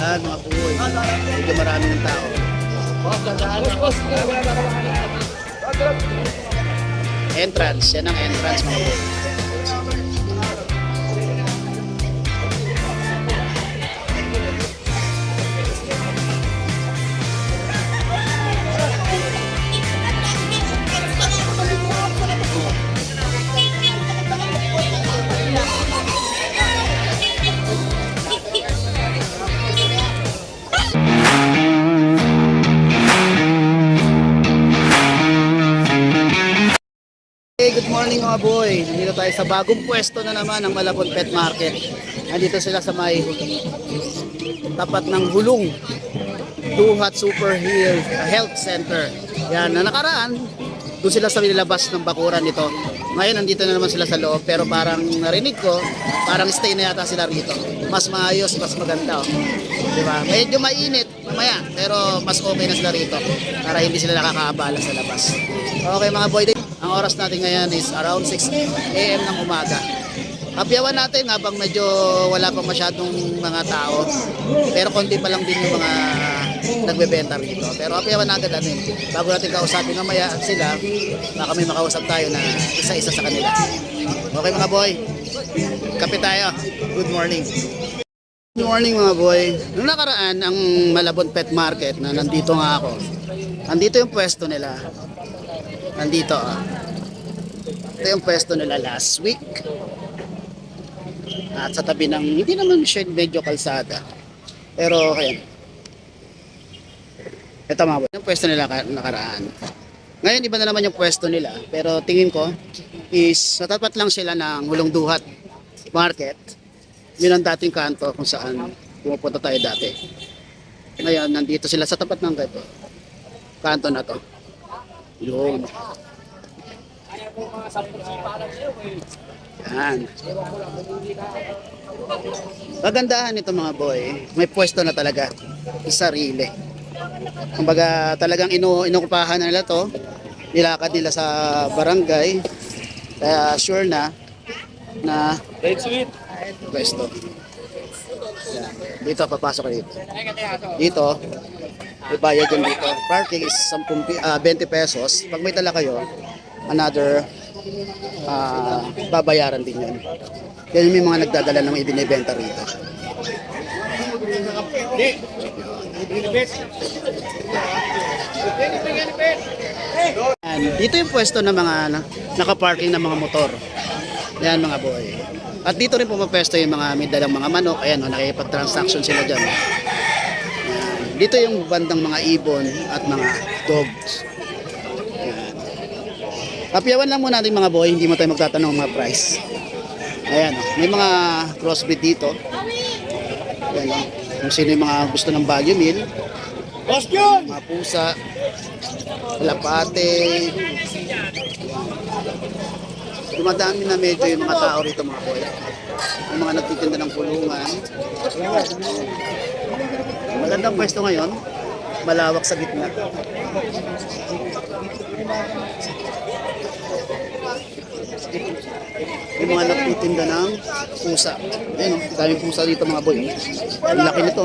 Yan mga boy. Medyo marami ng tao. Entrance. Yan ang entrance mga boy. Hey, good morning mga boy. Nandito tayo sa bagong pwesto na naman ng Malabon Pet Market. Nandito sila sa may tapat ng Hulong Duhat Super Health Center. Yan, na nakaraan, doon sila sa nilabas ng bakuran nito. Ngayon, nandito na naman sila sa loob. Pero parang narinig ko, parang stay na yata sila rito. Mas maayos, mas maganda. Oh. Diba? Medyo mainit mamaya, pero mas okay na sila rito. Para hindi sila nakakaabala sa labas. Okay mga boy, ang oras natin ngayon is around 6 AM ng umaga. Hapyawan natin habang medyo wala pa masyadong mga tao. Pero konti pa lang din yung mga nagbebenta rito. Pero hapyawan natin natin. Bago natin kausapin mamaya at sila, baka may makausap tayo na isa-isa sa kanila. Okay mga boy, kape tayo. Good morning. Good morning mga boy. Noong nakaraan, ang Malabon Pet Market na nandito nga ako. Nandito yung pwesto nila. Nandito ito yung pwesto nila last week. At sa tabi ng, hindi naman siya medyo kalsada. Pero ayan. Ito mga boy, yung pwesto nila nakaraan. Ngayon iba na naman yung pwesto nila. Pero tingin ko is natapat lang sila ng Hulong Duhat Market. Yun ang dating kanto kung saan pumupunta tayo dati. Ngayon nandito sila sa tapat ng kanto na to. Yun. Yan. Kagandahan nito mga boy, may pwesto na talaga sa sarili. Kumbaga talagang inukupahan na nila to, nilakad nila sa barangay, kaya sure na pwesto. Yan. Dito papasok ka dito. Dito ibayad yun dito. Parking is 20 pesos. Pag may dala kayo, another babayaran din yun. Kaya may mga nagdadala ng ibinibenta rito. Yan. Dito yung pwesto ng mga nakaparking ng mga motor. Yan mga boy. At dito rin pumapwesto yung mga may dalang mga manok. Ayan, nakikipag-transaction sila dyan. Dito yung bandang mga ibon at mga dogs. Ayan. Kapyawan lang muna natin mga boy, hindi mo tayo magtatanong mga price. Ayan, may mga crossbreed dito. Ayan, kung sino yung mga gusto ng value meal. Mga pusa, kalapate. Dumadami na medyo yung mga tao rito mga boy. Yung mga nagtitinda ng pulungan. Magandang pwesto ngayon, malawak sa gitna. Yung mga nagtitinda ng pusa. Ayun, daming pusa dito mga boy. Ang laki nito.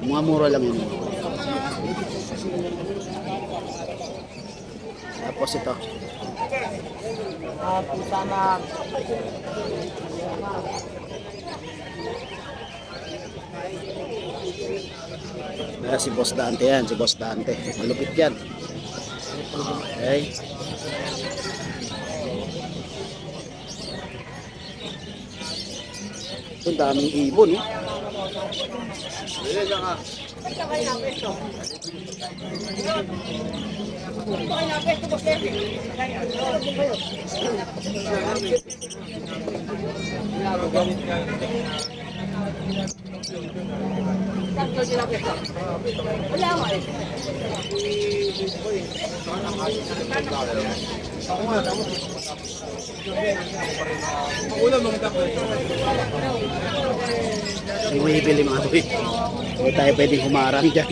Mga mura lang yun. Tapos ito. Si Boss Dante yan, si Boss Dante. Malupit yan. Okay. Ito daming ibon. May bibili mga boy. Hindi tayo pwedeng humarang dyan.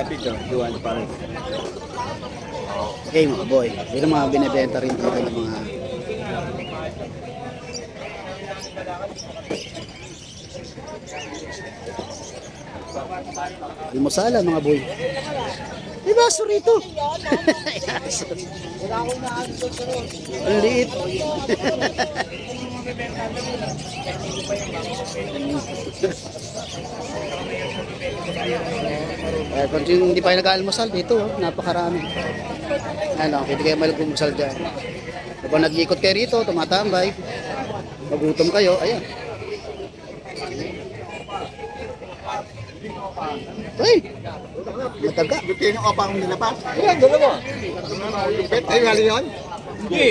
Pito, duwan pa rin. Okay mga boy, yun ang mga binibenta rin dito ng mga almusala mga boy. May baso rito. Ang liit. Kung hindi pa kayo nag-aalmusal dito, napakarami. Ano, pwede kayo mag-almusal dyan. Kapag nag-iikot kayo rito, tumatambay, magutom kayo, ayan. Uy! Mataga. Buti yung opa kong nilapas. Ayan, dalawa. Ay, hali yun? Hindi.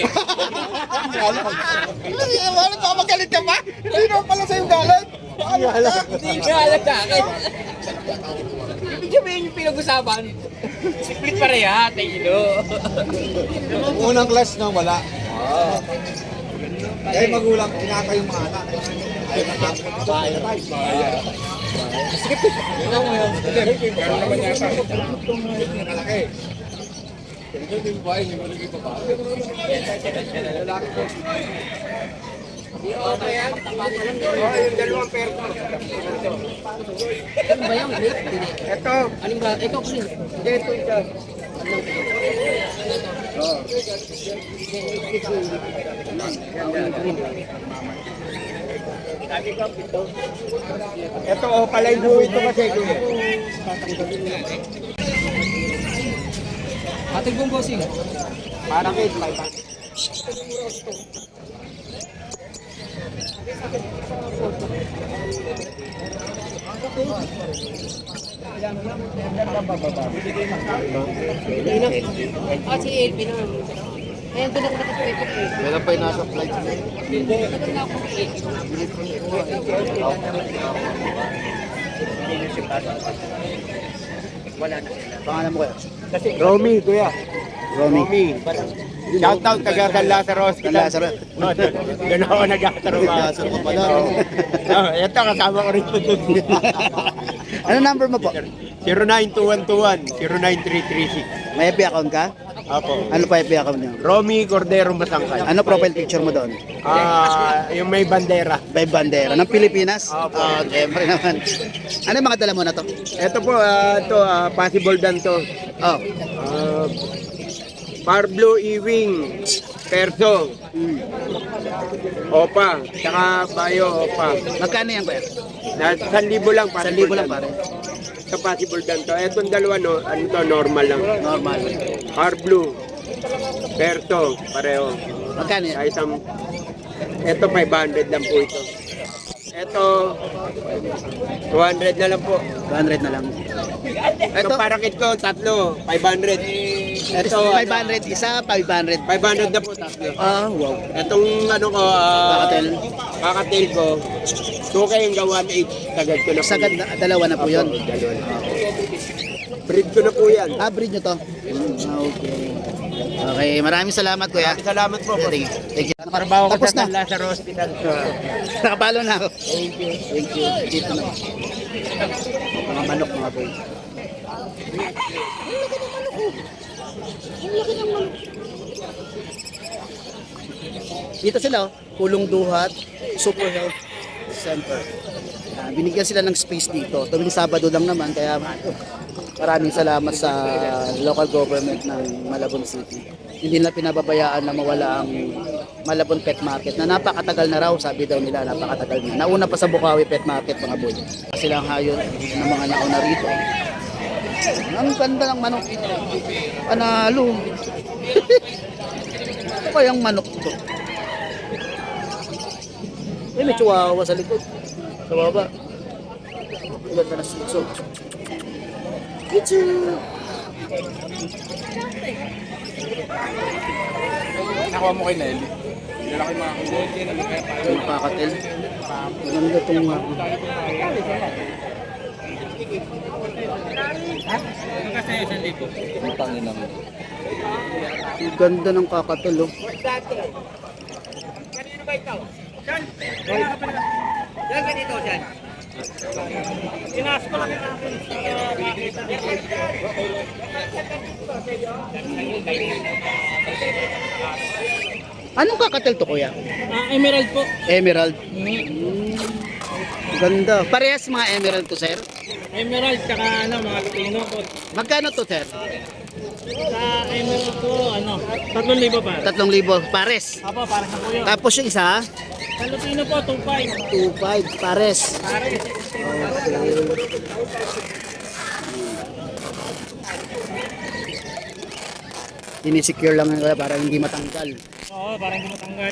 Wala ka, magalit ka ba? Hindi naman pala sa'yo galit. Hindi ka alam sa akin. Ibig sabihin yung pinag-usapan. Split pareha, tayo. Unang class na wala. Kaya magulang, kinakay yung mga anak. Ay, nakakapagbahay na tayo. Ito mo yun. Meron naman yata. Nakalaki. Ito yung bahay, hindi mo naging babae. Lalaki ko. Yung dalawang pair ko. Ano ba yung vape? Ito. Anong ba? Ito kasi. Ito ito. Ito oh, palay mo ito kasi. Ating pong bossing. Parang kid, 500. Ah, si Elvin naman. Ayun, doon ako nakapagpapit. Wala pa yung nasa flight. Doon na ako Pangalan mo kayo? Romy, kuya. Romy. Shout out taga San Lazaro Hospital. Lazaro. Doon ako nagtatrabaho. Lazaro ka pala. Ito kasama ko rin ito. Ano number mo po? 09211-09336. May FB account ka? Apo. Ano pa FB account niyo? Romy Cordero Masangkay. Ano profile picture mo doon? Yung may bandera. May bandera ng Pilipinas? Opo. Siyempre naman. Ano yung mga dala mo na to? Ito po, possible dan to. Oh. Parblo Ewing, Perso, Opa, saka Bayo, Opa. Magkano yan kuya? 1,000 lang. 1,000 lang pare. Sa possible dan to. Etong dalawa, no, ano to, normal lang. Normal. Parblo, Perso, pareho. Magkano yan? Sa isang, ito 500 lang po ito. Ito, 200 na lang po. 200 na lang. Ito, parakit ko, tatlo, 500. Ito, 500 isa, 500. 500 na po, tatlo. Ah, wow. Itong ano ko, Kakatel. kakatil ko, 2K hanggang 1.8. Sagad ko na po. Sagad na, dalawa na po yun. Dalawa. Breed ko na po yan. Ah, breed nyo to? Okay. Okay, maraming salamat kuya. Salamat po. Thank you. Thank you. Trabaho ko Tapos sa na. San Lazaro Hospital. Nakapalo na ako. Thank you. Thank you. Dito na. Mga manok mga boy. Dito sila, oh. Pulong Duhat, Super Health Center. Binigyan sila ng space dito. Tuwing Sabado lang naman, kaya maraming salamat sa local government ng Malabon City. Hindi nila pinababayaan na mawala ang Malabon Pet Market na napakatagal na raw, sabi daw nila, napakatagal na. Nauna pa sa Bukawi Pet Market mga boy. Kasi lang hayon ng mga nauna rito. Ang ganda ng manok. Panalo. Ano kayang manok to? May chihuahua sa likod. Sa baba. Ulan na nasitso. Kitsu! Nakuha mo kay Nelly. Yung kakatil. Maganda itong ang ganda ng kakatil, oh. Anong kakatil to, kuya? Emerald po. Emerald. Ganda. Parehas mga emerald to, sir. Emerald tsaka mga Lutino po. Magkano to, sir? Sa emerald po, 3,000 pa. 3,000 pares. Apo, para sa kuyo. Tapos yung isa, Sa Lutino po, 2,500. 2,500 pares. Pare. Sinisecure lang nila para hindi matanggal. Oo, para hindi matanggal.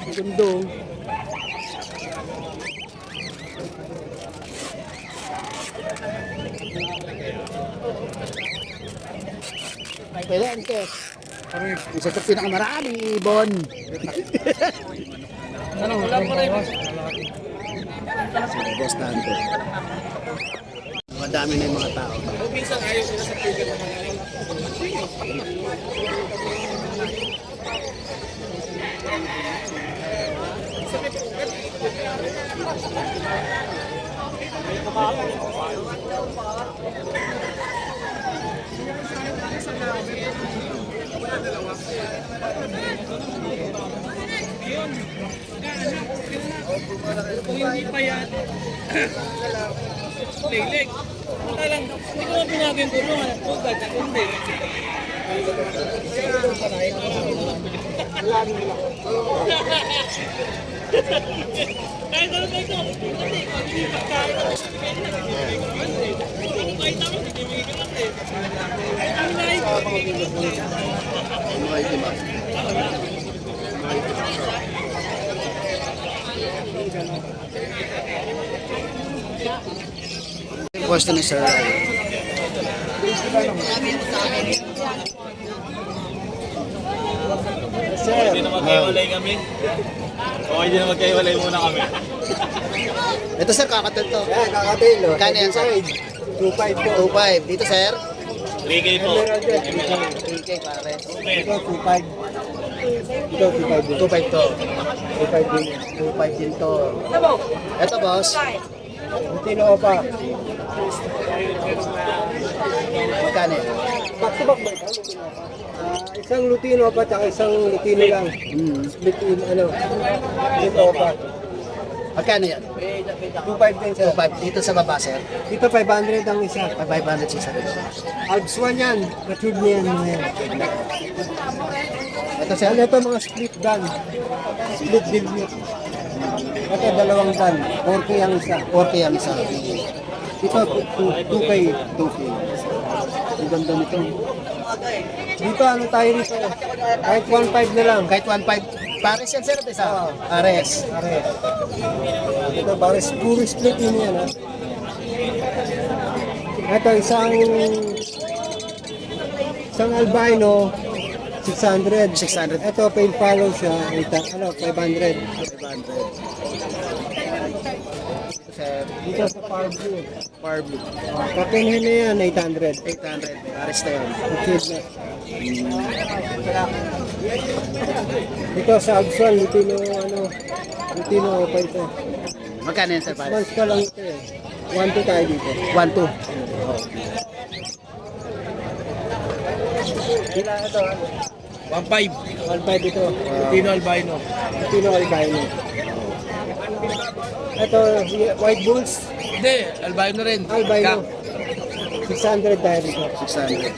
Ang ganda, oh. Pwede, ante. Isa sa pinakamaraming ibon. Boss Dante. Madami na yung mga tao. Kung hindi pa yan, lilig. Wala lang, hindi ko na binago yung tulungan. Pugad, hindi. Kahit ano ba ito? Hindi, hindi pagkain. Kahit ako, hindi may ganun eh. Ang lahat. Mga iba. Pwesto ni Sir. Hindi na magkaiwalay kami. Okay, hindi na magkaiwalay muna kami. Ito sir, kakatil to. Yan, kakatil. Kano yan sir? 2.5 po. 2.5. Dito sir? 3K po. 3K pares. Ito, 2.5. Ito, 2.5 din. 2.5 to. 2.5 din. 2.5 din to. Ito boss. Lutino pa. Magkano yan? Back to back ba ito? Isang Lutino pa, tsaka isang Lutino lang. Split in, split opa. Magkano yan? 2.5 din sir. 2.5 dito sa baba sir. Dito 500 ang isa. 500 sa isa. Alps 1 yan. Matured niya yan. Ito sir? Ito mga split gun. Split dilute. Ito 2 gun. 4K ang isa. 4K ang isa. Ito 2K. 2K. Ang ganda nito. Dito ano tayo dito? Kahit 1.5 na lang. Kahit 1.5 pares yan sir. Isa. Pares. Pare. Ito pares puro split yun yan ha. Ito isang albino 600. 600. Ito pale follow siya 500. 500. Sir, Dito sa far blue. far blue. Kakinhin na yan 800. 800. Pares na yun. Achieve na. Ito sa Agsuan, Lutino pa ito. Magkano yan sir pares? Months pa lang ito eh. 1-2 tayo dito. 1.2. Sila ito, 1.5. 1.5 ito. Lutino albino. Lutino albino. Ito, white bulls, Hindi, albino rin. albino. 600 tayo dito. 600.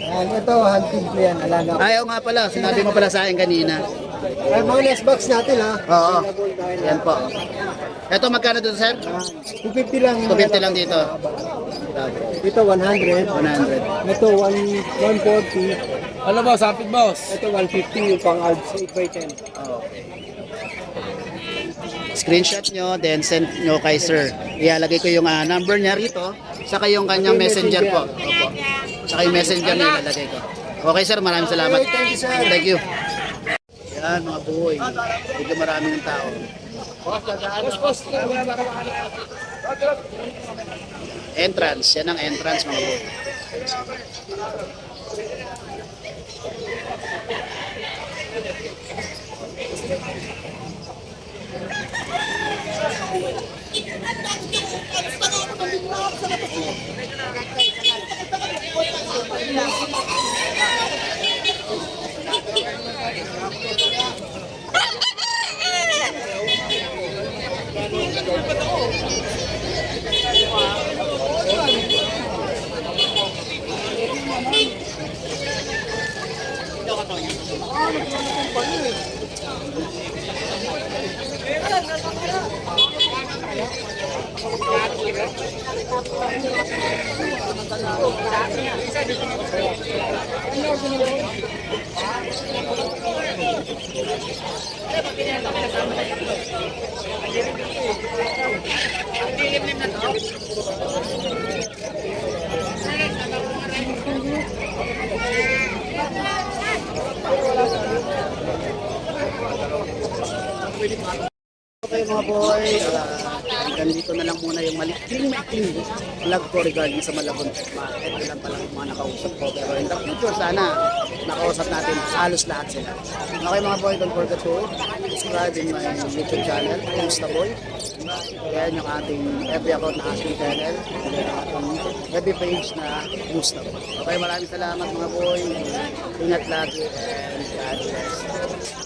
Yan, ito, hunting ko yan, alaga. Ayaw nga pala, sinabi mo pala sa akin kanina. Ay, mga nest box natin ha. Oo. Available tayo na. Yan po. Ito magkano dito sir? 250 lang. 250 lang dito. Ito 100. 100. Ito 140. Ano ba, sapit boss? Ito 150 yung pang Alps 8x10. Okay. Screenshot nyo, then send nyo kay sir. Ilalagay ko yung number niya rito Saka yung kanyang messenger po. Opo. Saka yung messenger niya ilalagay ko. Okay sir, maraming salamat. Okay, thank you, sir. Thank you. Yan mga buhay. Medyo marami ng tao. Entrance. Yan ang entrance mga buhay. Okay mga boy, ganito na lang muna yung malikling vlog ko regarding sa Malabon Pet Market. Ilan pa lang yung mga nakausap ko, pero in the future sana nakausap natin halos lahat sila. Okay mga boy, don't forget to subscribe in my YouTube channel, Musta Boy. Yan yung ating FB account na Ashley Channel, and then yung ating FB page na Musta Boy. Okay, maraming salamat mga boy, ingat lagi and God bless.